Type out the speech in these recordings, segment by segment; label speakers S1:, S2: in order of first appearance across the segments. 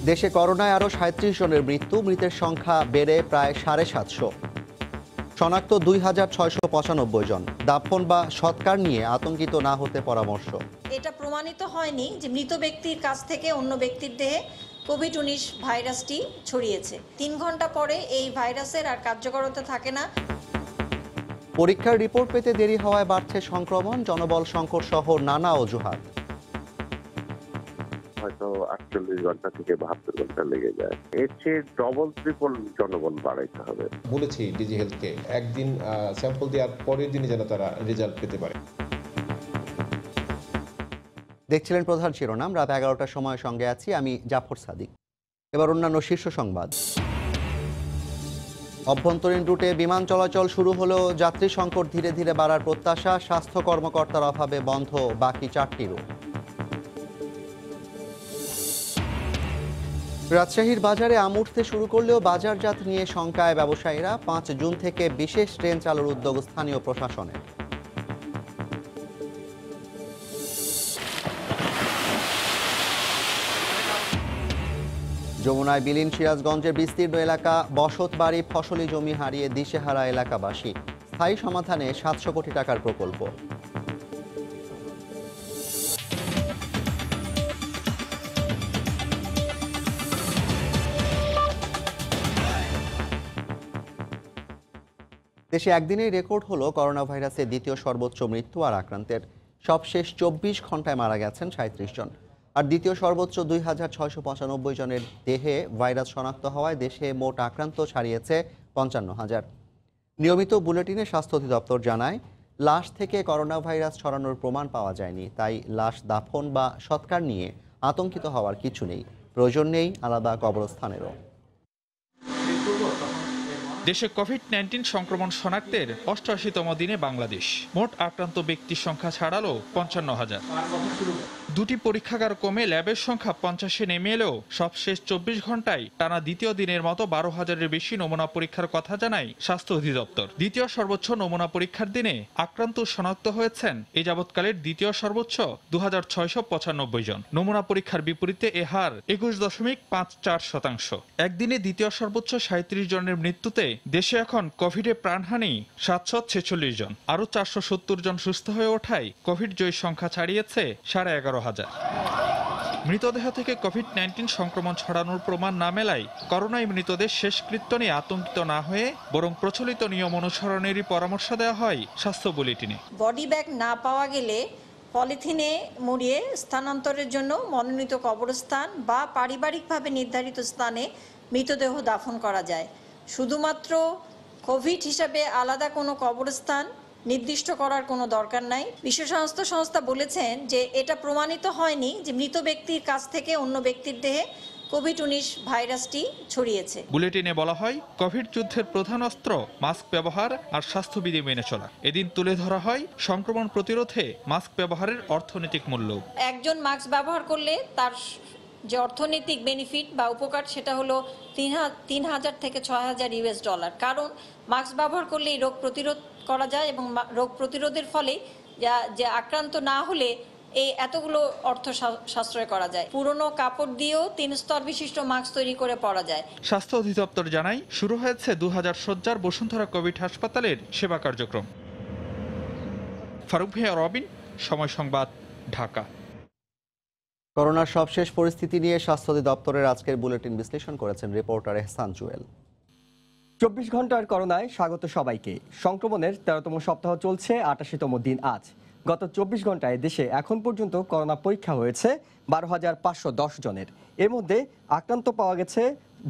S1: দেশে করোনায় আরও ৩৭ জনের মৃত্যু, মৃতের সংখ্যা বেড়ে প্রায় ৭৫০। শনাক্ত ২,৬৯৫ জন। দাফন বা সৎকার নিয়ে আতঙ্কিত না হতে পরামর্শ।
S2: এটা প্রমাণিত হয়নি যে মৃত ব্যক্তির কাছ থেকে অন্য ব্যক্তির দেহে কোভিড-১৯ ভাইরাসটি ছড়িয়েছে। ৩ ঘন্টা পরে এই ভাইরাসের আর কার্যকরতা থাকে না।
S1: পরীক্ষার রিপোর্ট পেতে দেরি হওয়ায় বাড়ছে সংক্রমণ, জনবল সংকট সহ নানা অজুহাত।
S3: হয়তো ৪৮ ঘন্টা থেকে ৭২ ঘন্টা লেগে যায়। এর চেয়ে ডবল ট্রিপল জনবল বাড়াইতে হবে।
S4: বলেছি ডিজি হেলথকে একদিন স্যাম্পল দেওয়ার পরের দিনে যেন তারা রেজাল্ট পেতে পারে।
S1: দেখছিলেন প্রধান শিরোনাম। রাত ১১টার সময় সঙ্গে আছি আমি জাফর সাদিক। এবার অন্যান্য শীর্ষ সংবাদ। অভ্যন্তরীণ রুটে বিমান চলাচল শুরু হলেও যাত্রী সংকট ধীরে ধীরে বাড়ার প্রত্যাশা। স্বাস্থ্য কর্মকর্তার অভাবে বন্ধ বাকি ৪টি রুট। রাজশাহীর বাজারে আম উঠতে শুরু করলেও বাজারজাত নিয়ে শঙ্কায় ব্যবসায়ীরা। ৫ জুন থেকে বিশেষ ট্রেন চালুর উদ্যোগ স্থানীয় প্রশাসনের। যমুনায় বিলীন সিরাজগঞ্জের বিস্তীর্ণ এলাকা, বসত বাড়ি, ফসলি জমি হারিয়ে দিশেহারা এলাকাবাসী। স্থায়ী সমাধানে ৭০০ কোটি টাকার প্রকল্প। দেশে একদিনেই রেকর্ড হলো করোনা ভাইরাসের দ্বিতীয় সর্বোচ্চ মৃত্যু আর আক্রান্তের। সবশেষ ২৪ ঘন্টায় মারা গেছেন ৩৭ জন। আর দ্বিতীয় সর্বোচ্চ ২,৬৯৫ জনের দেহে ভাইরাস শনাক্ত হওয়ায় দেশে মোট আক্রান্ত ছাড়িয়েছে ৫৫,০০০। নিয়মিত বুলেটিনে স্বাস্থ্য অধিদপ্তর জানায়, লাশ থেকে করোনা ভাইরাস ছড়ানোর প্রমাণ পাওয়া যায়নি। তাই লাশ দাফন বা সৎকার নিয়ে আতঙ্কিত হওয়ার কিছু নেই। প্রয়োজন নেই আলাদা কবরস্থানেরও।
S5: দেশে কোভিড-১৯ সংক্রমণ শনাক্তের ৮৮তম দিনে বাংলাদেশ মোট আক্রান্ত ব্যক্তির সংখ্যা ছাড়ালো ৫৫,০০০। দুটি পরীক্ষাগার কমে ল্যাবের সংখ্যা ৫০-এ নেমে এলেও সবশেষ ২৪ ঘন্টায় টানা দ্বিতীয় দিনের মতো ১২,০০০-এর বেশি নমুনা পরীক্ষার কথা জানায় স্বাস্থ্য অধিদপ্তর। দ্বিতীয় সর্বোচ্চ নমুনা পরীক্ষার দিনে আক্রান্ত শনাক্ত হয়েছেন এ যাবৎকালের দ্বিতীয় সর্বোচ্চ ২,৬৯৫ জন। নমুনা পরীক্ষার বিপরীতে এ হার ২১.৫৪%। একদিনে দ্বিতীয় সর্বোচ্চ ৩৭ জনের মৃত্যুতে দেশে এখন কোভিডে প্রাণহানি ৭৪৬ জন। আরও ৪৭০ জন সুস্থ হয়ে ওঠায় কোভিড জয়ী সংখ্যা ছাড়িয়েছে ১১,৫০০। মৃতদেহ থেকে কোভিড-১৯ সংক্রমণ ছড়ানোর প্রমাণ না মেলায় করোনায় মৃতদের শেষকৃত্য নিয়ে আতঙ্কিত না হয়ে বরং প্রচলিত নিয়ম অনুসরণেরই পরামর্শ দেওয়া হয় স্বাস্থ্য বুলেটিনে।
S2: বডি ব্যাগ না পাওয়া গেলে পলিথিনে মুড়িয়ে স্থানান্তরের জন্য মনোনীত কবরস্থান বা পারিবারিকভাবে নির্ধারিত স্থানে মৃতদেহ দাফন করা যায়। শুধুমাত্র কোভিড হিসাবে আলাদা কোনো কবরস্থান নির্দিষ্ট করার কোনো দরকার নাই। বিশ্ব স্বাস্থ্য সংস্থা বলেছেন যে এটা প্রমাণিত হয়নি যে মৃত ব্যক্তির কাছ থেকে অন্য ব্যক্তির দেহে কোভিড-১৯ ভাইরাসটি ছড়িয়েছে।
S5: বুলেটিনে বলা হয়, কোভিড যুদ্ধের প্রধান অস্ত্র মাস্ক ব্যবহার আর স্বাস্থ্যবিধি মেনে চলা। এদিন তুলে ধরা হয় সংক্রমণ প্রতিরোধে মাস্ক ব্যবহারের অর্থনৈতিক মূল্য।
S2: একজন মাস্ক ব্যবহার করলে তার যে অর্থনৈতিক বেনিফিট বা উপকার সেটা হলো ৩,০০০ থেকে ৬,০০০ US ডলার। কারণ মাস্ক ব্যবহার করলে রোগ প্রতিরোধ করা যায় এবং রোগ প্রতিরোধের ফলে যে আক্রান্ত না হলে এই এতগুলো অর্থ সাশ্রয় করা যায়। পুরনো কাপড় দিয়েও ৩ স্তর বিশিষ্ট মাস্ক তৈরি করে পরা যায়।
S5: স্বাস্থ্য অধিদপ্তর জানায়, শুরু হয়েছে ২,০০০ শয্যার বসুন্ধরা কোভিড হাসপাতালের সেবা কার্যক্রম। ফারুক ভাইয়া, রবিন, সময় সংবাদ, ঢাকা।
S1: করোনার সবশেষ পরিস্থিতি নিয়ে স্বাস্থ্য অধিদপ্তরের আজকের বুলেটিন বিশ্লেষণ করেছেন রিপোর্টার এহসান জুয়েল।
S6: ২৪ ঘন্টার করোনায় স্বাগত সবাইকে। সংক্রমণের ১৩তম সপ্তাহ চলছে, ৮৮তম দিন আজ। গত ২৪ ঘন্টায় দেশে এখন পর্যন্ত করোনা পরীক্ষা হয়েছে ১২,৫১০ জনের। এর মধ্যে আক্রান্ত পাওয়া গেছে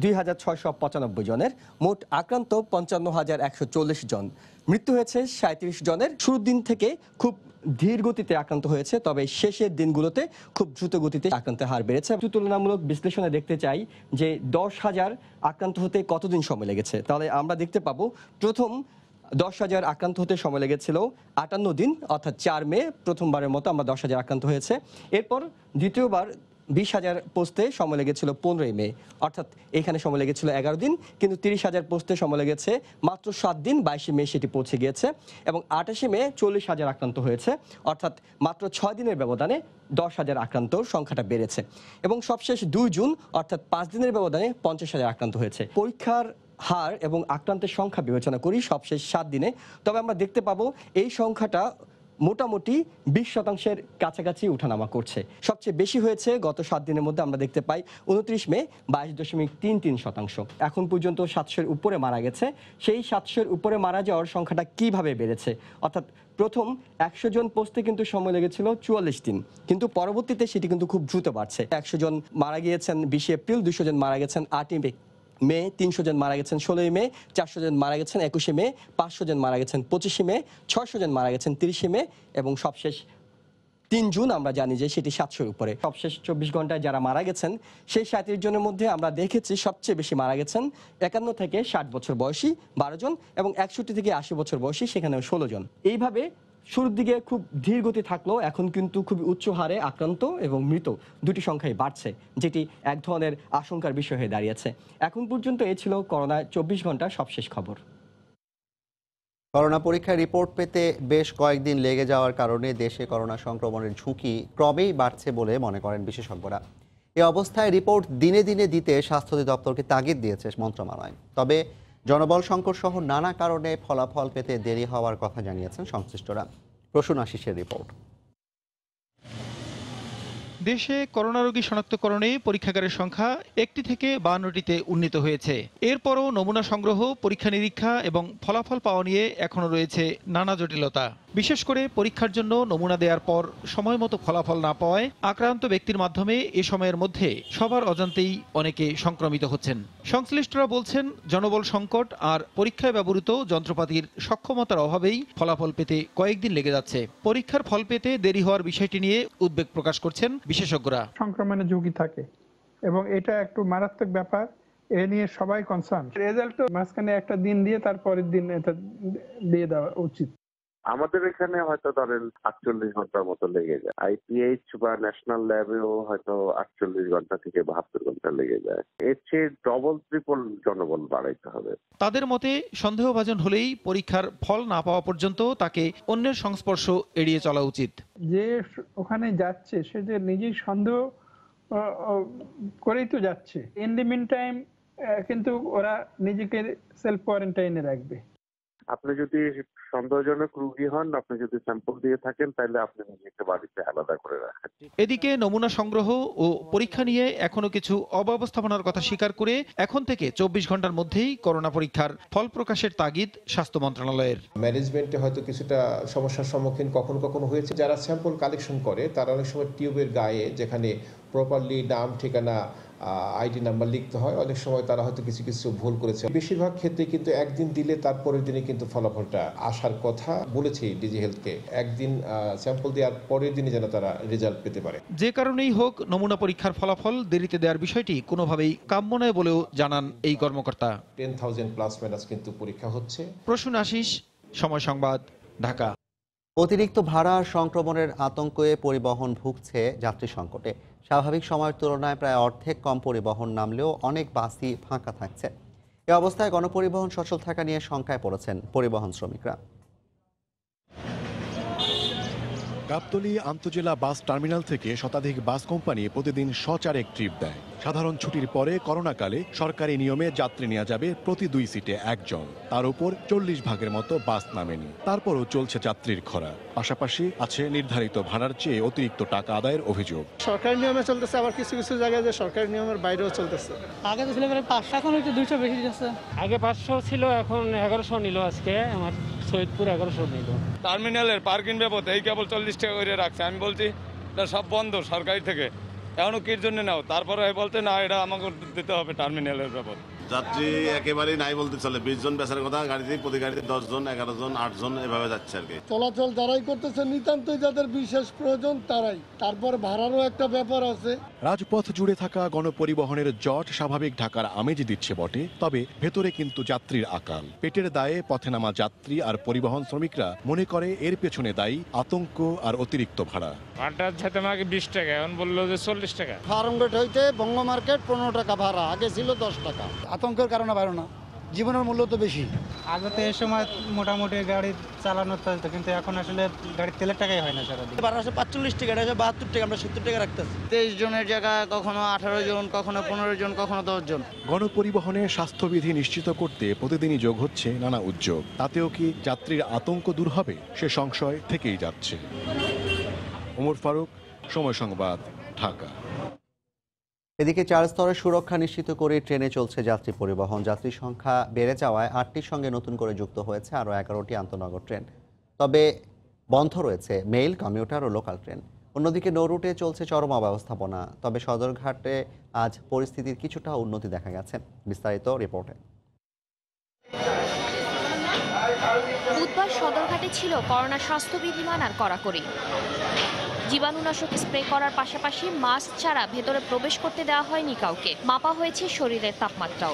S6: ২,৬৯৫ জনের। মোট আক্রান্ত ৫৫,১৪০ জন। মৃত্যু হয়েছে ৩৭ জনের। শুরুর দিন থেকে খুব ধীর গতিতে আক্রান্ত হয়েছে, তবে শেষের দিনগুলোতে খুব দ্রুত গতিতে আক্রান্তের হার বেড়েছে। তুলনামূলক বিশ্লেষণে দেখতে চাই যে ১০,০০০ আক্রান্ত হতে কতদিন সময় লেগেছে। তাহলে আমরা দেখতে পাবো প্রথম ১০,০০০ আক্রান্ত হতে সময় লেগেছিল ৫৮ দিন, অর্থাৎ ৪ মে প্রথমবারের মতো আমরা ১০,০০০ আক্রান্ত হয়েছে। এরপর দ্বিতীয়বার 20,000 পোস্টে সময় লেগেছিল 15 মে, অর্থাৎ এখানে সময় লেগেছিল 11 দিন, কিন্তু 30,000 পোস্টে সময় লেগেছে মাত্র 7 দিন, 22 মে সেটি পৌঁছে গিয়েছে এবং 28 মে 40,000 আক্রান্ত হয়েছে, অর্থাৎ মাত্র 6 দিনের ব্যবধানে 10,000 আক্রান্তর সংখ্যাটা বেড়েছে এবং সবশেষ 2 জুন অর্থাৎ 5 দিনের ব্যবধানে 50,000 আক্রান্ত হয়েছে। পরীক্ষার হার এবং আক্রান্তের সংখ্যা বিবেচনা করি সবশেষ 7 দিনে, তবে আমরা দেখতে পাবো এই সংখ্যাটা মোটামুটি 20% কাছাকাছি উঠানামা করছে। সবচেয়ে বেশি হয়েছে গত 7 দিনের মধ্যে আমরা দেখতে পাই 29 মে 22.33%। এখন পর্যন্ত 700-এর উপরে মারা গেছে। সেই 700-এর উপরে মারা যাওয়ার সংখ্যাটা কিভাবে বেড়েছে, অর্থাৎ প্রথম 100 জন পোস্টে কিন্তু সময় লেগেছিল 44 দিন, কিন্তু পরবর্তীতে সেটি কিন্তু খুব দ্রুত বাড়ছে। 100 জন মারা গিয়েছেন 20 এপ্রিল, 200 জন মারা গেছেন 8 মে, 300 জন মারা গেছেন 16 মে, 400 জন মারা গেছেন 21 মে, 500 জন মারা গেছেন 25 মে, 600 জন মারা গেছেন 30 মে এবং সবশেষ 3 জুন আমরা জানি যে সেটি 700-এর উপরে। সবশেষ 24 ঘন্টায় যারা মারা গেছেন সেই 37 জনের মধ্যে আমরা দেখেছি সবচেয়ে বেশি মারা গেছেন 51 থেকে 60 বছর বয়সী 12 জন এবং 61 থেকে 80 বছর বয়সী সেখানেও 16 জন। এইভাবে শুরুর দিকে খুব ধীর গতি থাকলেও এখন কিন্তু খুবই উচ্চ হারে আক্রান্ত এবং মৃত দুটি সংখ্যাই বাড়ছে, যেটি এক ধরনের আশঙ্কার বিষয় হয়ে দাঁড়িয়েছে। এখন পর্যন্ত এই ছিল করোনায় 24 ঘন্টার সবশেষ খবর।
S1: করোনা পরীক্ষায় রিপোর্ট পেতে বেশ কয়েকদিন লেগে যাওয়ার কারণে দেশে করোনা সংক্রমণের ঝুঁকি ক্রমেই বাড়ছে বলে মনে করেন বিশেষজ্ঞরা। এই অবস্থায় রিপোর্ট দিনে দিনে দিতে স্বাস্থ্য অধিদপ্তরকে তাগিদ দিয়েছে মন্ত্রণালয়। তবে জনবল সংকট সহ নানা কারণে ফলাফল পেতে দেরি হওয়ার কথা জানিয়েছেন সংশ্লিষ্টরা। প্রসূন আশিসের রিপোর্ট।
S5: দেশে করোনা রোগী শনাক্তকরণে পরীক্ষাগারের সংখ্যা 1টি থেকে 52টিতে উন্নীত হয়েছে। এরপরও নমুনা সংগ্রহ, পরীক্ষা নিরীক্ষা এবং ফলাফল পাওয়া নিয়ে এখনো রয়েছে নানা জটিলতা। বিশেষ করে পরীক্ষার জন্য নমুনা দেওয়ার পর সময় মতো ফলাফল না পাওয়ায় আক্রান্ত ব্যক্তির মাধ্যমে এ সময়ের মধ্যে সবার অজান্তেই অনেকে সংক্রমিত হচ্ছেন। সংশ্লিষ্টরা বলছেন, জনবল সংকট আর পরীক্ষায় ব্যবহৃত যন্ত্রপাতির সক্ষমতার অভাবেই ফলাফল পেতে কয়েকদিন লেগে যাচ্ছে। পরীক্ষার ফল পেতে দেরি হওয়ার বিষয়টি নিয়ে উদ্বেগ প্রকাশ করছেন বিশেষজ্ঞরা।
S7: সংক্রমণের ঝুঁকি থাকে এবং এটা একটু মারাত্মক ব্যাপার, এ নিয়ে সবাই কনসার্ন। রেজাল্ট তো মাঝখানে একটা দিন দিয়ে তারপরের দিন এটা দিয়ে দেওয়া উচিত।
S3: আমাদের এখানে হয়তো ধরেন 48 ঘন্টার মতো লেগে যায়। আইপিএইচ বা ন্যাশনাল ল্যাবেও হয়তো 48 ঘন্টা থেকে 72 ঘন্টা লেগে যায়। এর চেয়ে ডবল ট্রিপল জনবল বাড়াইতে হবে।
S5: তাদের মতে, সন্দেহভাজন হলেই পরীক্ষার ফল না পাওয়া পর্যন্ত তাকে অন্যের সংস্পর্শ এড়িয়ে চলা উচিত।
S7: যে ওখানে যাচ্ছে সে যে নিজেই সন্দেহ করেই তো যাচ্ছে। ইন দি মিন টাইম কিন্তু ওরা নিজেকে সেলফ কোয়ারেন্টাইনে রাখবে।
S3: আপনি যদি সন্দেহজনক রোগী হন, আপনি যদি স্যাম্পল দিয়ে থাকেন, তাহলে আপনি নিজেকে বাড়িতে আলাদা করে রাখেন।
S5: এদিকে নমুনা সংগ্রহ ও পরীক্ষা নিয়ে এখনো কিছু অব্যবস্থাপনার কথা স্বীকার করে এখন থেকে 24 ঘন্টার মধ্যেই করোনা পরীক্ষার ফল প্রকাশের তাগিদ স্বাস্থ্য মন্ত্রণালয়ের।
S4: ম্যানেজমেন্টে হয়তো কিছুটা সমস্যার সম্মুখীন কখনো কখনো হয়েছে। যারা স্যাম্পল কালেকশন করে তারা অনেক সময় টিউবের গায়ে যেখানে প্রপারলি নাম, ঠিকানা, আইডি নাম্বার লিখতে হয়, অনেক সময় তারা হয়তো কিছু কিছু ভুল করেছে। বেশিরভাগ ক্ষেত্রে কিন্তু একদিন দিলে তারপরের দিনে কিন্তু ফলাফলটা আসার কথা বলেছে ডিজি হেলথকে। একদিন স্যাম্পল দেওয়ার পরের দিনে যেন তারা রেজাল্ট পেতে পারে।
S5: যে কারণেই হোক, নমুনা পরীক্ষার ফলাফল দেরিতে দেওয়ার বিষয়টি কোনোভাবেই কাম্য নয় বলেও জানান এই কর্মকর্তা।
S4: 10,000 প্লাস মাইনাস কিন্তু পরীক্ষা হচ্ছে।
S5: প্রসূন আশিস, সময় সংবাদ, ঢাকা।
S1: অতিরিক্ত ভাড়া সংক্রমণের আতঙ্কে পরিবহন ভুগছে যাত্রী সংকটে। স্বাভাবিক সময়ের তুলনায় প্রায় অর্ধেক কম পরিবহন নামলেও অনেক বাসই ফাঁকা থাকছে। এ অবস্থায় গণপরিবহন সচল থাকা নিয়ে শঙ্কায় পড়েছেন পরিবহন শ্রমিকরা।
S8: গাবতলী আন্তজেলা বাস টার্মিনাল থেকে শতাধিক বাস কোম্পানি প্রতিদিন সচারেক ট্রিপ দেয়। সাধারণ ছুটির পরে করোনাকালে সরকারি নিয়মে যাত্রী নেওয়া যাবে প্রতি 2 সিটে 1 জন। তার উপর 40 ভাগের মতো বাস নামেনি। তারপরও চলছে যাত্রীর খরা। পাশাপাশি আছে নির্ধারিত ভাড়ার চেয়ে অতিরিক্ত টাকা আদায়ের অভিযোগ।
S9: সরকারি নিয়মে চলতেছে, আবার কিছু কিছু জায়গায় যে সরকারি নিয়মের বাইরেও চলতেছে।
S10: আগে তো ছিল 500, এখন হচ্ছে 200 বেশি যাচ্ছে।
S11: আগে 500 ছিল, এখন 1100 নিল। আজকে আমার সৈয়দপুর 1100 নিল।
S12: টার্মিনালের পার্কিং বাবদ এই কেবল 40 টাকা করে রাখছে। আমি বলছি এটা সব বন্ধ সরকারি থেকে, এখনো কির জন্য নাও। তারপরে বলতে না, এটা আমাকে দিতে হবে টার্মিনালের বাবদ।
S13: যাত্রী একেবারেই নাই বলতে চলে। 20 জন বেচার কথা, গাড়িতে প্রতি গাড়িতে 10 জন, 11 জন, 8 জন এভাবে যাচ্ছে আর কি।
S9: চলাচল যারাই করতেছে নিতান্তই যাদের বিশেষ প্রয়োজন তারাই। তারপর ভাড়ারও একটা ব্যাপার আছে।
S8: রাজপথ জুড়ে থাকা গণপরিবহনের জট স্বাভাবিক ঢাকার আমেজ দিচ্ছে বটে, তবে ভেতরে কিন্তু যাত্রীর আকাল। পেটের দায়ে পথে নামা যাত্রী আর পরিবহন শ্রমিকরা মনে করে এর পেছনে দায়ী আতঙ্ক আর অতিরিক্ত ভাড়া।
S11: ভাড়াটা যেতাম আগে 20 টাকা, এখন বললো যে 40 টাকা।
S9: ফার্মগেট হইতে বঙ্গ মার্কেট 15 টাকা ভাড়া, আগে ছিল 10 টাকা। আতঙ্কের কারণে বাড়ো না, জীবনের মূল্য তো বেশি।
S10: আগে তো এই সময় মোটামুটি গাড়ি চালানো চলতো, কিন্তু এখন আসলে গাড়ির তেলের টাকাই হয় না সারাদিন।
S9: ভাড়া আছে 45 টাকা, 72 টাকা, আমরা 70 টাকা রাখতেছি। 23 জনের জায়গায় কখনো 18 জন, কখনো 15 জন, কখনো 10 জন।
S8: গণপরিবহনে স্বাস্থ্যবিধি নিশ্চিত করতে প্রতিদিনই যোগ হচ্ছে নানা উদ্যোগ। তাতেও কি যাত্রীর আতঙ্ক দূর হবে, সে সংশয় থেকেই যাচ্ছে। ওমর ফারুক, সময় সংবাদ, ঢাকা।
S1: এদিকে 4 স্তরের সুরক্ষা নিশ্চিত করে ট্রেনে চলছে যাত্রী পরিবহন। যাত্রী সংখ্যা বেড়ে যাওয়ায় 8টির সঙ্গে নতুন করে যুক্ত হয়েছে আরও 11টি আন্তনগর ট্রেন। তবে বন্ধ রয়েছে মেইল, কমিউটার ও লোকাল ট্রেন। অন্যদিকে নৌ রুটে চলছে চরম অব্যবস্থাপনা। তবে সদরঘাটে আজ পরিস্থিতির কিছুটা উন্নতি দেখা গেছে। বিস্তারিত রিপোর্টে।
S14: বুধবার সদরঘাটে ছিল করোনা স্বাস্থ্যবিধি মানার কড়াকড়ি। জীবাণুনাশক স্প্রে করার পাশাপাশি মাস্ক ছাড়া ভেতরে প্রবেশ করতে দেওয়া হয়নি কাউকে। মাপা হয়েছে শরীরের তাপমাত্রাও।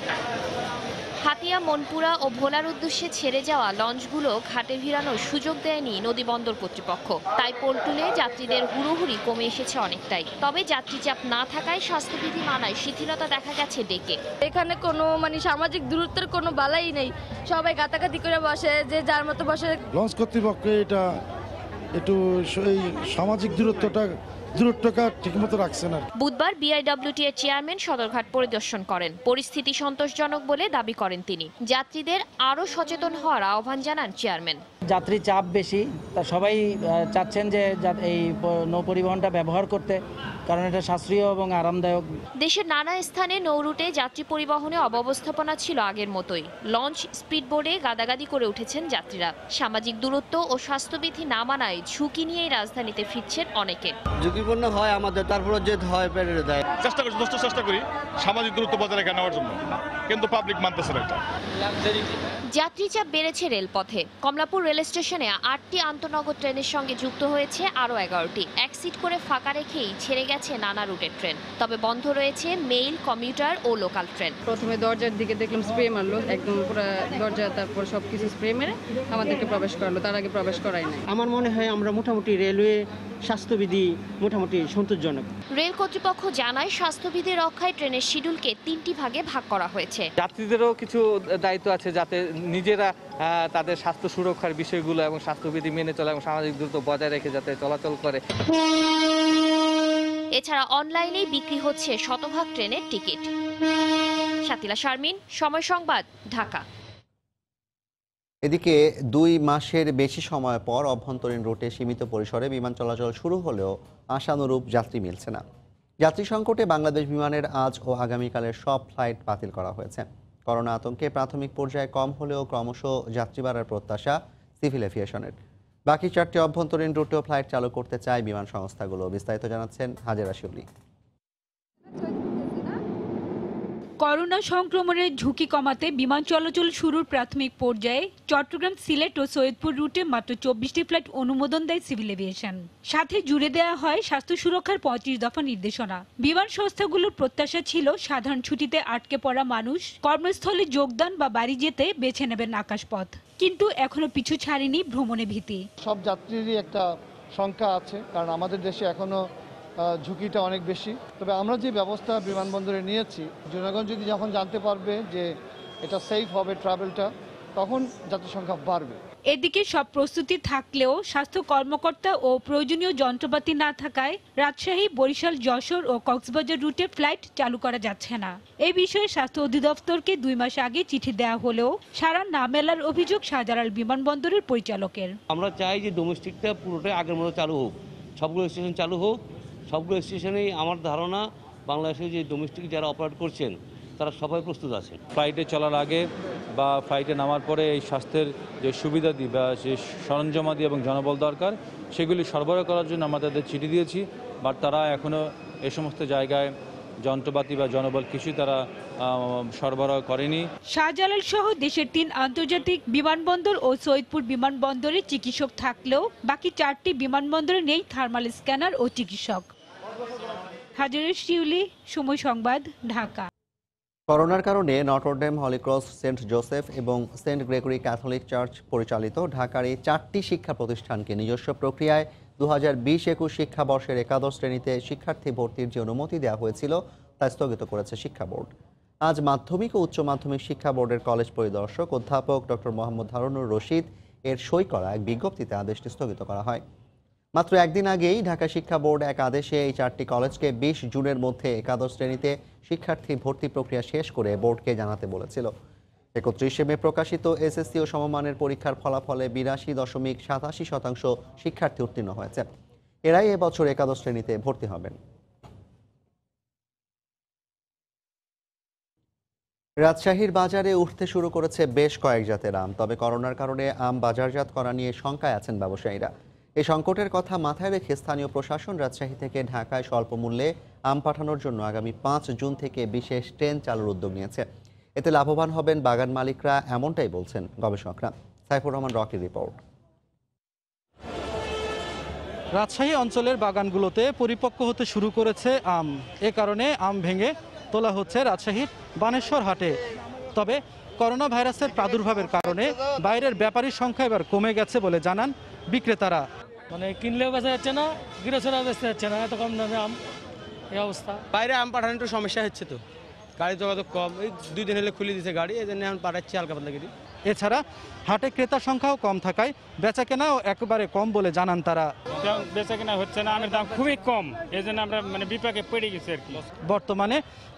S14: হাতিয়া, মনপুরা ও ভোলার উদ্দেশ্যে ছেড়ে যাওয়া লঞ্চগুলো ঘাটে ভিড়ানোর সুযোগ দেয়নি নদী বন্দর কর্তৃপক্ষ। তাই পোলটুলে যাত্রীদের হুড়োহুড়ি কমে এসেছে অনেকটাই। তবে যাত্রী চাপ না থাকায় স্বাস্থ্যবিধি মানায় শিথিলতা দেখা গেছে ডেকে।
S15: এখানে কোনো সামাজিক দূরত্বের কোনো বালাই নেই, সবাই গাতাগাতি করে বসে, যে যার মতো বসে।
S16: লঞ্চ কর্তৃপক্ষ এটা একটু এই সামাজিক দূরত্বটা ঠিকমতো রাখছে না।
S14: বুধবার বিআইডব্লিউটি এর চেয়ারম্যান সদরঘাট পরিদর্শন করেন। পরিস্থিতি সন্তোষজনক বলে দাবি করেন তিনি। যাত্রীদের আরও সচেতন হওয়ার আহ্বান জানান চেয়ারম্যান।
S17: যাত্রী চাপ বেশি, তা সবাই চাচ্ছেন যে এই নৌ পরিবহনটা ব্যবহার করতে, কারণ এটা সাশ্রয়ী এবং আরামদায়ক।
S14: দেশের নানা স্থানে নৌ রুটে যাত্রী পরিবহনে অব্যবস্থাপনা ছিল আগের মতোই। লঞ্চ, স্পিডবোটে গাদাগাদি করে উঠেছেন যাত্রীরা। সামাজিক দূরত্ব ও স্বাস্থ্যবিধি না মানায় ঝুঁকি নিয়েই রাজধানীতে ফিরছেন অনেকে।
S18: ঝুঁকিপূর্ণ হয় আমাদের, তারপরে যে হয় পেরে দেয়।
S19: চেষ্টা করি সামাজিক দূরত্ব বজায় রেখে নেওয়ার জন্য, কিন্তু পাবলিক মানতেছে না।
S14: যাত্রী চাপ বেড়েছে রেলপথে। কমলাপুর রেল স্টেশনে 8টি আন্তনগর ট্রেনের সঙ্গে যুক্ত হয়েছে আরও 11টি। এক সিট করে ফাঁকা রেখেই ছেড়ে গেছে নানা রুটের ট্রেন। তবে বন্ধ রয়েছে মেইল, কমিউটার ও লোকাল ট্রেন।
S15: প্রথমে দরজার দিকে দেখলাম স্প্রে মারলো, একদম পুরো দরজা, তারপর সবকিছু স্প্রে মেরে আমাদেরকে প্রবেশ করালো, তার আগে প্রবেশ করাই নাই।
S18: আমার মনে হয় আমরা মোটামুটি রেলওয়ে স্বাস্থ্যবিধি মোটামুটি সন্তোষজনক।
S14: রেল কর্তৃপক্ষ জানায় স্বাস্থ্যবিধি রক্ষায় ট্রেনের শিডিউলকে 3টি ভাগে ভাগ করা হয়েছে।
S20: যাত্রীদেরও কিছু দায়িত্ব আছে, যাতে নিজেরা তাদের স্বাস্থ্য সুরক্ষার বিষয়গুলো এবং স্বাস্থ্যবিধি মেনে চলা এবং সামাজিক দূরত্ব বজায় রেখে যাতে চলাচল করে।
S14: এছাড়া অনলাইনেই বিক্রি হচ্ছে শতভাগ ট্রেনের টিকিট। শাতিলা শারমিন, সময় সংবাদ, ঢাকা।
S1: এদিকে 2 মাসের বেশি সময় পর অভ্যন্তরীণ রুটে সীমিত পরিসরে বিমান চলাচল শুরু হলেও আশানুরূপ যাত্রী মিলছে না। যাত্রী সংকটে বাংলাদেশ বিমানের আজ ও আগামীকালের সব ফ্লাইট বাতিল করা হয়েছে। করোনা আতঙ্কে প্রাথমিক পর্যায়ে কম হলেও ক্রমশ যাত্রী বাড়ার প্রত্যাশা সিভিল এভিয়েশনের। বাকি 4টি অভ্যন্তরীণ রুটেও ফ্লাইট চালু করতে চায় বিমান সংস্থাগুলো। বিস্তারিত জানাচ্ছেন হাজেরা শিউলি।
S21: করোনা সংক্রমণের ঝুঁকি কমাতে বিমান চলাচল শুরুর প্রাথমিক পর্যায়ে চট্টগ্রাম, সিলেট ও সৈয়দপুর রুটে মাত্র 24টি ফ্লাইট অনুমোদন দেয় সিভিল এভিয়েশন। সাথে জুড়ে দেওয়া হয় স্বাস্থ্য সুরক্ষার 35 দফা নির্দেশনা। বিমান সংস্থাগুলোর প্রত্যাশা ছিল সাধারণ ছুটিতে আটকে পড়া মানুষ কর্মস্থলে যোগদান বা বাড়ি যেতে বেছে নেবেন আকাশপথ। কিন্তু এখনো পিছু ছাড়েনি ভ্রমণে ভীতি।
S9: সব যাত্রীরই একটা সংখ্যা আছে, কারণ আমাদের দেশে এখনো ঝুঁকিটা অনেক বেশি। তবে আমরা যে ব্যবস্থা বিমানবন্দরে নিয়েছি, জনগণ যদি যখন জানতে পারবে যে এটা সেফ হবে ট্রাভেলটা, তখন যাত্রী সংখ্যা বাড়বে।
S21: এদিকে সব প্রস্তুতি থাকলেও স্বাস্থ্য কর্মকর্তা ও প্রয়োজনীয় যন্ত্রপাতি না থাকায় রাজশাহী, বরিশাল, যশোর ও কক্সবাজার রুটে ফ্লাইট চালু করা যাচ্ছে না। এই বিষয়ে স্বাস্থ্য অধিদপ্তরকে 2 মাস আগে চিঠি দেওয়া হলেও সাড়া না মেলার অভিযোগ শাহজালাল বিমানবন্দরের পরিচালকের।
S22: আমরা চাই যে ডোমেস্টিকটা পুরোটাই আগের মতো চালু হোক, সবগুলো স্টেশন চালু হোক। সবগুলো স্টেশনেই আমার ধারণা বাংলাদেশে যে ডোমেস্টিক যারা অপারেট করছেন তারা সবাই প্রস্তুত আছে।
S23: ফ্লাইটে চলার আগে বা ফ্লাইটে নামার পরে এই স্বাস্থ্যের যে সুবিধাদি বা যে সরঞ্জামাদি এবং জনবল দরকার সেগুলি সরবরাহ করার জন্য আমরা তাদের চিঠি দিয়েছি, বাট তারা এখনও এ সমস্ত জায়গায় যন্ত্রপাতি বা জনবল কিছুই তারা সরবরাহ করেনি।
S21: শাহজালাল সহ দেশের 3 আন্তর্জাতিক বিমানবন্দর ও সৈয়দপুর বিমানবন্দরে চিকিৎসক থাকলেও বাকি 4টি বিমানবন্দরে নেই থার্মাল স্ক্যানার ও চিকিৎসক। হাজারের শিউলি, সময় সংবাদ, ঢাকা।
S1: করোনার কারণে নটরডেম, হলিক্রস, সেন্ট জোসেফ এবং সেন্ট গ্রেগরি ক্যাথলিক চার্চ পরিচালিত ঢাকার এই 4টি শিক্ষা প্রতিষ্ঠানকে নিজস্ব প্রক্রিয়ায় 2020-21 শিক্ষাবর্ষের একাদশ শ্রেণীতে শিক্ষার্থী ভর্তির যে অনুমতি দেওয়া হয়েছিল তা স্থগিত করেছে শিক্ষা বোর্ড। আজ মাধ্যমিক ও উচ্চ মাধ্যমিক শিক্ষা বোর্ডের কলেজ পরিদর্শক অধ্যাপক ডক্টর মোহাম্মদ হারুনুর রশিদ এর সই করা এক বিজ্ঞপ্তিতে আদেশটি স্থগিত করা হয়। মাত্র একদিন আগেই ঢাকা শিক্ষা বোর্ড এক আদেশে এই 4টি কলেজকে 20 জুনের মধ্যে একাদশ শ্রেণীতে শিক্ষার্থী ভর্তি প্রক্রিয়া শেষ করে বোর্ডকে জানাতে বলেছিল। 31 মে প্রকাশিত এসএসসি ও সমমানের পরীক্ষার ফলাফলে 82.87% শিক্ষার্থী উত্তীর্ণ হয়েছে। এরাই এবছর একাদশ শ্রেণীতে ভর্তি হবেন। রাজশাহীর বাজারে উঠতে শুরু করেছে বেশ কয়েক জাতের আম। তবে করোনার কারণে আম বাজারজাত করা নিয়ে শঙ্কায় আছেন ব্যবসায়ীরা। এই সংকটের কথা মাথায় রেখে স্থানীয় প্রশাসন রাজশাহী থেকে ঢাকায় স্বল্প মূল্যে আম পাঠানোর জন্য আগামী 5 জুন থেকে বিশেষ ট্রেন চালুর উদ্যোগ নিয়েছে। এতে লাভবান হবেন বাগান মালিকরা, এমনটাই বলছেন গবেষকরা। সাইফুর রহমান রকির রিপোর্ট।
S2: রাজশাহী অঞ্চলের বাগানগুলোতে পরিপক্ক হতে শুরু করেছে আম। এ কারণে আম ভেঙে তোলা হচ্ছে রাজশাহীর বানেশ্বর হাটে। তবে করোনা ভাইরাসের প্রাদুর্ভাবের কারণে বাইরের ব্যাপারীর সংখ্যা এবার কমে গেছে বলে জানান বিক্রেতারা।
S11: মানে কিনলেও বেচা যাচ্ছে না, গৃহস্থরা বেচতে যাচ্ছে না, এত কম দামে আম, এই অবস্থা।
S18: বাইরে আম পাঠানো একটু সমস্যা হচ্ছে, তো গাড়ি যোগাযোগ কম, এই 2 দিন হলে খুলে দিচ্ছে গাড়ি, এই জন্য এখন পাঠাচ্ছি হালকা পাতলা করে।
S2: এছাড়া হাটে ক্রেতার সংখ্যাও কম থাকায় বেচা কেনাও একেবারে কম বলে জানান তারা।
S11: বেচা কেনা হচ্ছে না, আমের দাম খুবই কম, এই জন্য আমরা বিপাকে পড়ে গেছি আর কি।
S2: বর্তমানে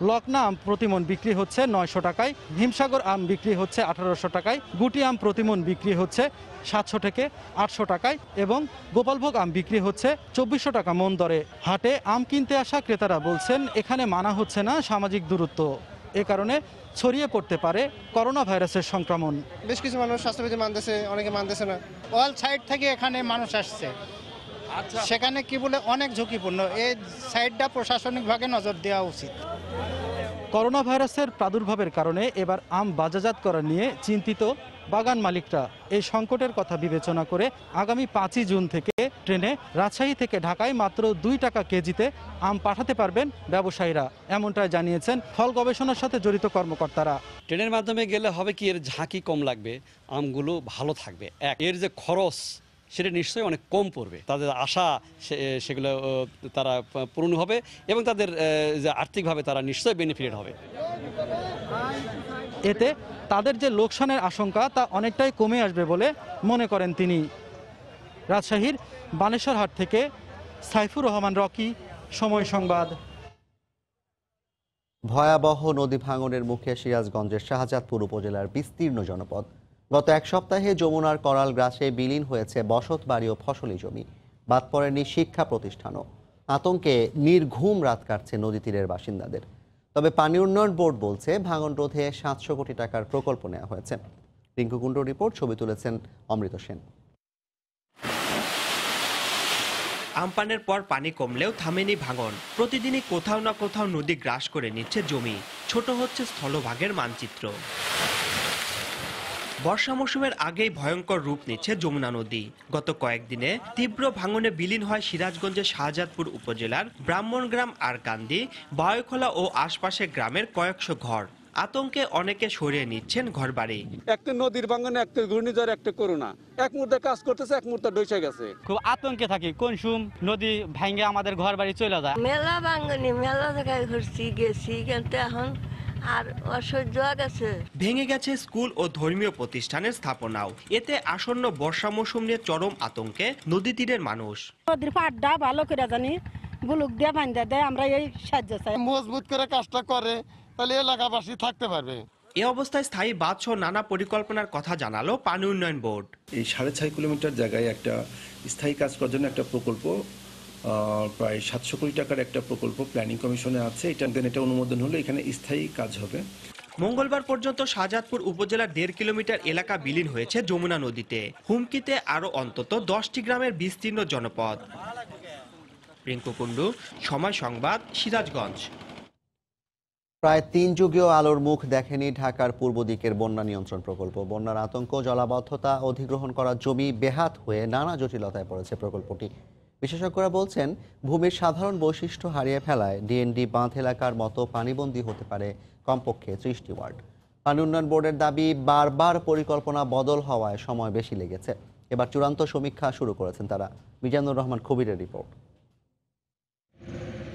S2: লকনা আম প্রতিমন বিক্রি হচ্ছে 900 টাকায়, হিমসাগর আম বিক্রি হচ্ছে 1800 টাকায়, গুটি আম প্রতিমন বিক্রি হচ্ছে 700 থেকে 800 টাকায় এবং গোপালভোগ আম বিক্রি হচ্ছে 2400 টাকা মন দরে। হাটে আম কিনতে আসা ক্রেতারা বলছেন এখানে মানা হচ্ছে না সামাজিক দূরত্ব। এ কারণে ছড়িয়ে পড়তে পারে করোনা ভাইরাসের সংক্রমণ।
S6: বেশ কিছু মানুষ স্বাস্থ্যবিধি মানতেছে, অনেকে মানতেছে না। অল সাইড থেকে এখানে মানুষ আসছে, সেখানে কি বলে অনেক ঝুঁকিপূর্ণ। এই সাইডটা প্রশাসনিকভাবে নজর দেওয়া উচিত।
S2: করোনা ভাইরাসের প্রাদুর্ভাবের কারণে এবার আম বাজারজাত করা নিয়ে চিন্তিত বাগান মালিকরা। এই সংকটের কথা বিবেচনা করে আগামী 5 জুন থেকে ট্রেনে রাজশাহী থেকে ঢাকায় মাত্র 2 টাকা কেজিতে আম পাঠাতে পারবেন ব্যবসায়ীরা, এমনটাই জানিয়েছেন ফল গবেষণার সাথে জড়িত কর্মকর্তারা।
S7: ট্রেনের মাধ্যমে গেলে হবে কি, এর ঝাঁকি কম লাগবে, আমগুলো ভালো থাকবে, এর যে খরচ সেটা নিশ্চয়ই অনেক কম পড়বে, তাদের আশা সেগুলো তারা পূরণ হবে এবং তাদের যে আর্থিকভাবে তারা নিশ্চয়ই বেনিফিটেড হবে।
S2: এতে তাদের যে লোকসানের আশঙ্কা তা অনেকটাই কমে আসবে বলে মনে করেন তিনি। রাজশাহীর বানেশ্বর হাট থেকে সাইফুর রহমান রকি, সময় সংবাদ।
S1: ভয়াবহ নদী ভাঙনের মুখে সিরাজগঞ্জের শাহজাদপুর উপজেলার বিস্তীর্ণ জনপদ। গত এক সপ্তাহে যমুনার করাল গ্রাসে বিলীন হয়েছে বসত বাড়ি ও ফসলি জমি। বাদ পড়েনি শিক্ষা প্রতিষ্ঠানও। আতঙ্কে নির্ঘুম রাত কাটছে নদী তীরের বাসিন্দাদের। তবে পানি উন্নয়ন বোর্ড বলছে ভাঙন রোধে 700 কোটি টাকার প্রকল্প নেওয়া হয়েছে। রিঙ্কু কুণ্ডু রিপোর্ট, ছবি তুলেছেন অমৃত সেন।
S24: আমপানের পর পানি কমলেও থামেনি ভাঙন। প্রতিদিনই কোথাও না কোথাও নদী গ্রাস করে নিচ্ছে জমি, ছোট হচ্ছে স্থলভাগের মানচিত্র। বর্ষা মৌসুমের আগেই ভয়ঙ্কর রূপ নিচ্ছে যমুনা নদী। গত কয়েকদিনে তীব্র ভাঙনে বিলীন হয় সিরাজগঞ্জের শাহজাদপুর উপজেলার ব্রাহ্মণগ্রাম আর কান্দি, বায়ুখোলা ও আশপাশের গ্রামের কয়েকশো ঘর। আতঙ্কে অনেকে সরিয়ে নিচ্ছেন ঘরবাড়ি।
S25: একটা নদীর ভাঙনে, একটা ঘূর্ণিঝড়, একটা করোনা, এক মুহূর্তে কাজ করতেছে, এক মুহূর্তে ডইসে গেছে।
S10: খুব আতঙ্কে থাকি, কোন সুম নদী ভাঙে আমাদের ঘর বাড়ি চলে যায়।
S26: মেলা ভাঙনি, মেলা জায়গায় ঘুরছি গেছি, কিন্তু এখন আর অসহ্য গেছে।
S24: ভেঙে গেছে স্কুল ও ধর্মীয় প্রতিষ্ঠানের স্থাপনাও। এতে আসন্ন বর্ষা মৌসুম নিয়ে চরম আতঙ্কে নদী তীরের মানুষ।
S26: নদীর পাড়টা ভালো করে জানি বুলুক দিয়ে বান্ধা দেয়, আমরা এই সাহায্য চাই।
S25: মজবুত করে কাজটা করে তাহলে এলাকাবাসী থাকতে পারবে।
S24: এ অবস্থায় স্থায়ী বাঁধ সহ নানা পরিকল্পনার কথা জানালো পানি উন্নয়ন বোর্ড।
S27: এই 6.5 কিলোমিটার জায়গায় একটা স্থায়ী কাজ করার জন্য একটা প্রকল্প, প্রায় 700 কোটি টাকার একটা প্রকল্প প্ল্যানিং কমিশনে আছে। এটা অনুমোদন হলে এখানে স্থায়ী কাজ হবে।
S24: মঙ্গলবার পর্যন্ত শাহজাদপুর উপজেলার 1.5 কিলোমিটার এলাকা বিলীন হয়েছে যমুনা নদীতে। হুমকিতে আরো অন্তত 10টি গ্রামের বিস্তীর্ণ জনপদ। রিঙ্কু কুণ্ডু, সময় সংবাদ, সিরাজগঞ্জ।
S1: প্রায় 3 যুগীয় আলোর মুখ দেখেনি ঢাকার পূর্ব দিকের বন্যা নিয়ন্ত্রণ প্রকল্প। বন্যার আতঙ্ক, জলাবদ্ধতা, অধিগ্রহণ করা জমি বেহাত হয়ে নানা জটিলতায় পড়েছে প্রকল্পটি। বিশেষজ্ঞরা বলছেন, ভূমির সাধারণ বৈশিষ্ট্য হারিয়ে ফেলায় ডিএনডি বাঁধ এলাকার মতো পানিবন্দী হতে পারে কমপক্ষে 30টি ওয়ার্ড। পানি উন্নয়ন বোর্ডের দাবি, বারবার পরিকল্পনা বদল হওয়ায় সময় বেশি লেগেছে। এবার চূড়ান্ত সমীক্ষা শুরু করেছেন তারা। মিজানুর রহমান কবিরের রিপোর্ট।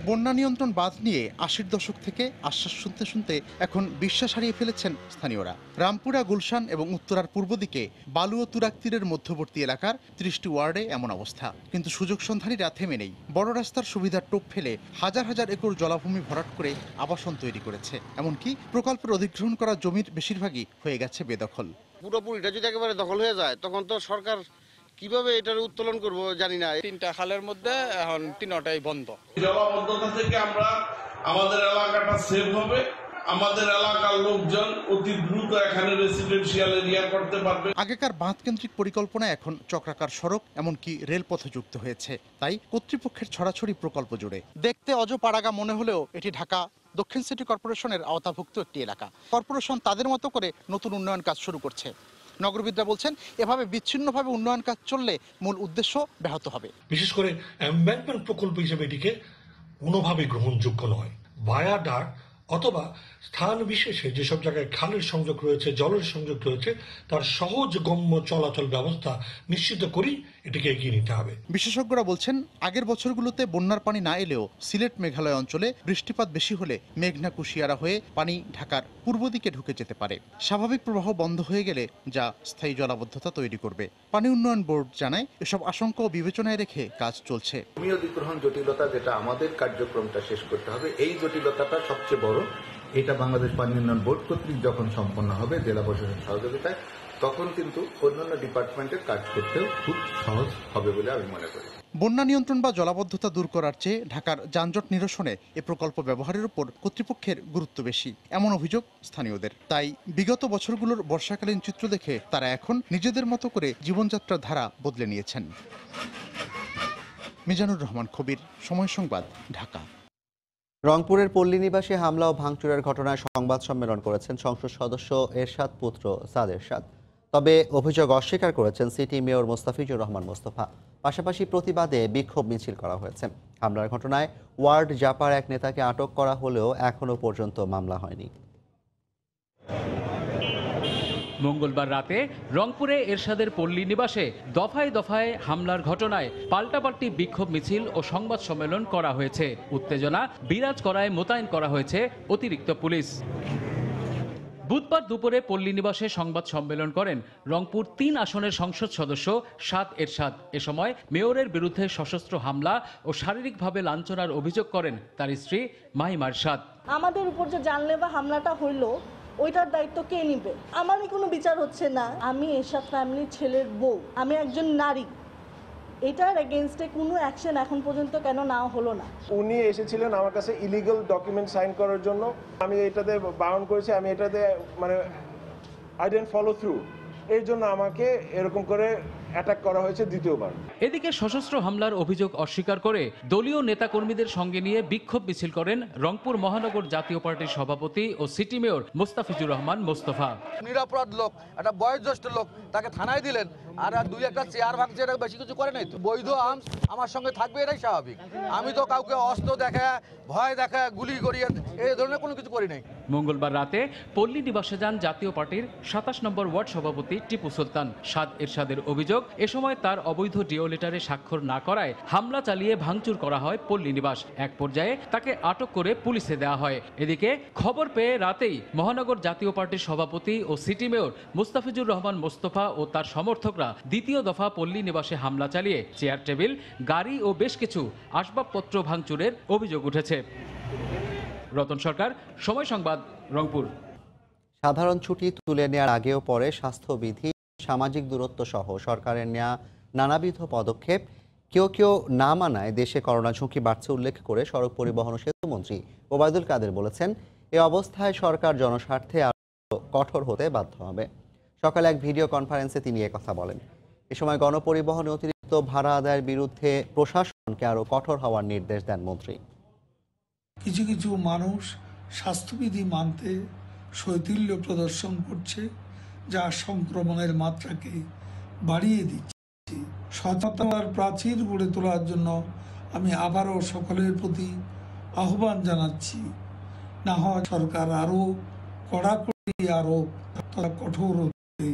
S3: বন্যা নিয়ন্ত্রণ বাঁধ নিয়ে 80-র দশক থেকে আশ্বাস শুনতে শুনতে এখন বিশ্বাস হারিয়ে ফেলেছেন স্থানীয়রা। রামপুরা, গুলশান এবং উত্তরার পূর্ব দিকে বালু ও তুরাগ তীরের মধ্যবর্তী এলাকার 30টি ওয়ার্ডে এমন অবস্থা। কিন্তু সুযোগ সন্ধানীরা থেমে নেই। বড় রাস্তার সুবিধার টোপ ফেলে হাজার হাজার একর জলাভূমি ভরাট করে আবাসন তৈরি করেছে। এমনকি প্রকল্পের অধিগ্রহণ করা জমির বেশিরভাগই হয়ে গেছে বেদখল।
S4: পুরোপুরিটা যদি একেবারে দখল হয়ে যায়, তখন তো সরকার কিভাবে এটার উত্তোলন করব জানি না।
S5: 3টা খালের মধ্যে এখন 3টাই বন্ধ।
S8: জলাবদ্ধতা থেকে আমরা আমাদের এলাকাটা সেভ হবে, আমাদের এলাকার লোকজন অতি দ্রুত এখানে রেসিডেন্সিয়াল এরিয়া করতে পারবে।
S3: আগেকার বাঁধ কেন্দ্রিক পরিকল্পনায় এখন চক্রাকার সড়ক, এমনকি রেলপথ যুক্ত হয়েছে। তাই কর্তৃপক্ষের ছড়াছড়ি প্রকল্প জুড়ে দেখতে অজপাড়াগা মনে হলেও এটি ঢাকা দক্ষিণ সিটি কর্পোরেশনের আওতাভুক্ত একটি এলাকা। কর্পোরেশন তাদের মতো করে নতুন উন্নয়ন কাজ শুরু করছে। নগরবিদরা বলছেন, এভাবে বিচ্ছিন্নভাবে উন্নয়ন কাজ চললে মূল উদ্দেশ্য ব্যাহত হবে।
S12: বিশেষ করে এমব্যাঙ্কমেন্ট প্রকল্প হিসেবে এটিকে কোনোভাবেই গ্রহণযোগ্য নয়। ভায়াডার অথবা স্থান বিশেষে যেসব জায়গায় খালের সংযোগ রয়েছে, জলের সংযোগ রয়েছে, তার সহজ গম্য চলাচল ব্যবস্থা নিশ্চিত করেই এটিকে এগিয়ে নিতে হবে।
S3: বিশেষজ্ঞরা বলছেন, আগের বছরগুলোতে বন্যার পানি না এলেও সিলেট মেঘালয় অঞ্চলে বৃষ্টিপাত বেশি হলে মেঘনা কুশিয়ারা হয়ে পানি ঢাকার পূর্ব দিকে ঢুকে যেতে পারে। স্বাভাবিক প্রবাহ বন্ধ হয়ে গেলে যা স্থায়ী জলাবদ্ধতা তৈরি করবে। পানি উন্নয়ন বোর্ড জানায়, এসব আশঙ্কা ও বিবেচনায় রেখে কাজ চলছে।
S13: ভূমি অধিগ্রহণ জটিলতা, যেটা আমাদের কার্যক্রমটা শেষ করতে হবে, এই জটিলতাটা সবচেয়ে বড়। এটা বাংলাদেশ পানি উন্নয়ন বোর্ড কর্তৃক যখন সম্পন্ন হবে জেলা প্রশাসন সহযোগিতায়, তখন কিন্তু অন্যান্য ডিপার্টমেন্টের কাজ করতেও খুব সহজ হবে বলে আমি মনে করি।
S3: বন্যা নিয়ন্ত্রণ বা জলাবদ্ধতা দূর করার চেয়ে ঢাকার যানজট নিরসনে এ প্রকল্প ব্যবহারের উপর কর্তৃপক্ষের গুরুত্ব বেশি, এমন অভিযোগ স্থানীয়দের। তাই বিগত বছরগুলোর বর্ষাকালীন চিত্র দেখে তারা এখন নিজেদের মতো করে জীবনযাত্রার ধারা বদলে নিয়েছেন। মিজানুর রহমান কবির, সময় সংবাদ, ঢাকা।
S1: রংপুরের পল্লী নিবাসে হামলা ও ভাঙচুরের ঘটনায় সংবাদ সম্মেলন করেছেন সংসদ সদস্য এরশাদ পুত্র সাদ এরশাদ। তবে অভিযোগ অস্বীকার করেছেন সিটি মেয়র মোস্তাফিজুর রহমান মোস্তফা। পাশাপাশি প্রতিবাদে বিক্ষোভ মিছিল করা হয়েছে। হামলার ঘটনায় ওয়ার্ড জাপার এক নেতাকে আটক করা হলেও এখনও পর্যন্ত মামলা হয়নি।
S16: মঙ্গলবার রাতে রংপুরে এরশাদের পল্লী নিবাসে দফায় দফায় হামলার ঘটনায় পাল্টাপাল্টি বিক্ষোভ মিছিল ও সংবাদ সম্মেলন করা হয়েছে। উত্তেজনা বিরাজ করায় মোতায়েন করা হয়েছে অতিরিক্ত পুলিশ। বুধবার দুপুরে পল্লী নিবাসে সংবাদ সম্মেলন করেন রংপুর 3 আসনের সংসদ সদস্য সাদ এরশাদ। এ সময় মেয়রের বিরুদ্ধে সশস্ত্র হামলা ও শারীরিকভাবে লাঞ্ছনার অভিযোগ করেন তার স্ত্রী মাহিমা এরশাদ।
S28: আমাদের উপর যে জানলেবা হামলাটা হইল, ওইটার দায়িত্ব কে নিবে? আমারই কোনো বিচার হচ্ছে না। আমি এরশাদ ফ্যামিলির ছেলের বউ, আমি একজন নারী। এটার এগেইনস্টে কোনো অ্যাকশন এখন পর্যন্ত কেন না হলো না?
S29: উনি এসেছিলেন আমার কাছে ইলিগাল ডকুমেন্ট সাইন করার জন্য। আমি এটাতে বারণ করেছি, আমি এটাতে মানে আই ডিডন্ট ফলো থ্রু। এর জন্য আমাকে এরকম করে অ্যাটাক করা হয়েছে দ্বিতীয়বার।
S16: এদিকে সশস্ত্র হামলার অভিযোগ অস্বীকার করে দলীয় নেতাকর্মীদের সঙ্গে নিয়ে বিক্ষোভ মিছিল করেন রংপুর মহানগর জাতীয় পার্টির সভাপতি ও সিটি মেয়র মোস্তাফিজুর রহমান মোস্তফা।
S30: নিরাপরাধ লোক, একটা বয়োজ্যেষ্ঠ লোক, তাকে থানায় দিলেন, আর 2-1টা চেয়ার ভাঙছে, এটা বেশি কিছু করে নাই তো। বৈধ আর্মস আমার সঙ্গে থাকবে, এটাই স্বাভাবিক। আমি তো কাউকে অস্ত্র দেখা, ভয় দেখা, গুলি করিয়ে এই ধরনের কোনো কিছু করি নাই।
S16: মঙ্গলবার রাতে পল্লী নিবাসে যান জাতীয় পার্টির 27 নম্বর ওয়ার্ড সভাপতি টিপু সুলতান। সাদ এরশাদের অভিযোগ, এ সময় তার অবৈধ ডিও লেটারে স্বাক্ষর না করায় হামলা চালিয়ে ভাঙচুর করা হয় পল্লী নিবাস। এক পর্যায়ে তাকে আটক করে পুলিশে দেওয়া হয়। এদিকে খবর পেয়ে রাতেই মহানগর জাতীয় পার্টির সভাপতি ও সিটি মেয়র মোস্তাফিজুর রহমান মোস্তফা ও তার সমর্থকরা দ্বিতীয় দফা পল্লী নিবাসে হামলা চালিয়ে চেয়ার টেবিল, গাড়ি ও বেশ কিছু আসবাবপত্র ভাঙচুরের অভিযোগ উঠেছে। রতন সরকার, সময় সংবাদ, রংপুর।
S1: সাধারণ ছুটি তুলে নেওয়ার আগেও পরে স্বাস্থ্যবিধি, সামাজিক দূরত্ব সহ সরকারের নেওয়া নানাবিধ পদক্ষেপ কেউ কেউ না মানায় দেশে করোনা ঝুঁকি বাড়ছে উল্লেখ করে সড়ক পরিবহন ও সেতুমন্ত্রী ওবায়দুল কাদের বলেছেন, এ অবস্থায় সরকার জনস্বার্থে আরও কঠোর হতে বাধ্য হবে। সকালে এক ভিডিও কনফারেন্সে তিনি একথা বলেন। এ সময় গণপরিবহনে অতিরিক্ত ভাড়া আদায়ের বিরুদ্ধে প্রশাসনকে আরও কঠোর হওয়ার নির্দেশ দেন মন্ত্রী।
S31: কিছু কিছু মানুষ
S12: স্বাস্থ্যবিধি মানতে শৈথিল্য প্রদর্শন করছে, যা সংক্রমণের মাত্রাকে বাড়িয়ে দিচ্ছে। সচেতনতার প্রাচীর গড়ে তোলার জন্য আমি আবারও সকলের প্রতি আহ্বান জানাচ্ছি, না হয় সরকার আরও কড়াকড়ি আরোপ তথা কঠোর হতে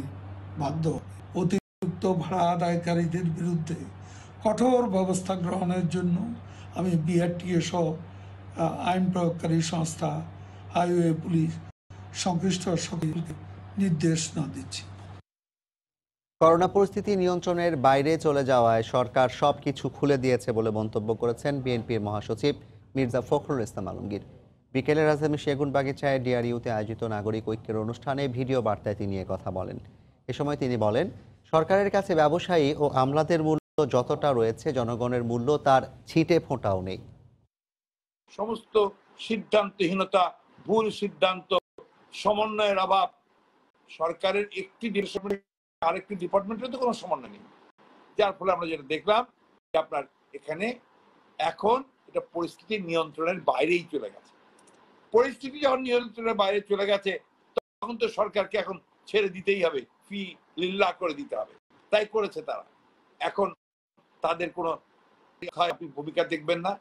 S12: বাধ্য হবে। অতিরিক্ত ভাড়া আদায়কারীদের বিরুদ্ধে কঠোর ব্যবস্থা গ্রহণের জন্য আমি বিআরটিএ সহ আইন প্রয়োগকারী সংস্থা, হাইওয়ে পুলিশ সংশ্লিষ্ট সকলকে নির্দেশনা দিচ্ছি।
S1: করোনা পরিস্থিতি নিয়ন্ত্রণের বাইরে চলে যাওয়ায় সরকার সবকিছু খুলে দিয়েছে বলে মন্তব্য করেছেন বিএনপির মহাসচিব মির্জা ফখরুল ইসলাম আলমগীর। বিকেলে রাজধানী সেগুনবাগিচায় ডিআরইউতে আয়োজিত নাগরিক ঐক্যের অনুষ্ঠানে ভিডিও বার্তায় তিনি কথা বলেন। এ সময় তিনি বলেন, সরকারের কাছে ব্যবসায়ী ও আমলাদের মূল্য যতটা রয়েছে, জনগণের মূল্য তার ছিটে ফোঁটাও নেই।
S9: সমস্ত সিদ্ধান্তহীনতা, ভুল সিদ্ধান্ত, সমন্বয়ের অভাব, সরকারের একটি আরেকটি ডিপার্টমেন্টের তো কোনো সমন্বয় নেই, যার ফলে আমরা যেটা দেখলাম যে আপনার এখানে এখন এটা পরিস্থিতি নিয়ন্ত্রণের বাইরেই চলে গেছে। পরিস্থিতি যখন নিয়ন্ত্রণের বাইরে চলে গেছে তখন তো সরকারকে এখন ছেড়ে দিতেই হবে, ফি লিল্লাহ করে দিতে হবে। তাই করেছে তারা। এখন তাদের কোনো আপনি ভূমিকা দেখবেন না।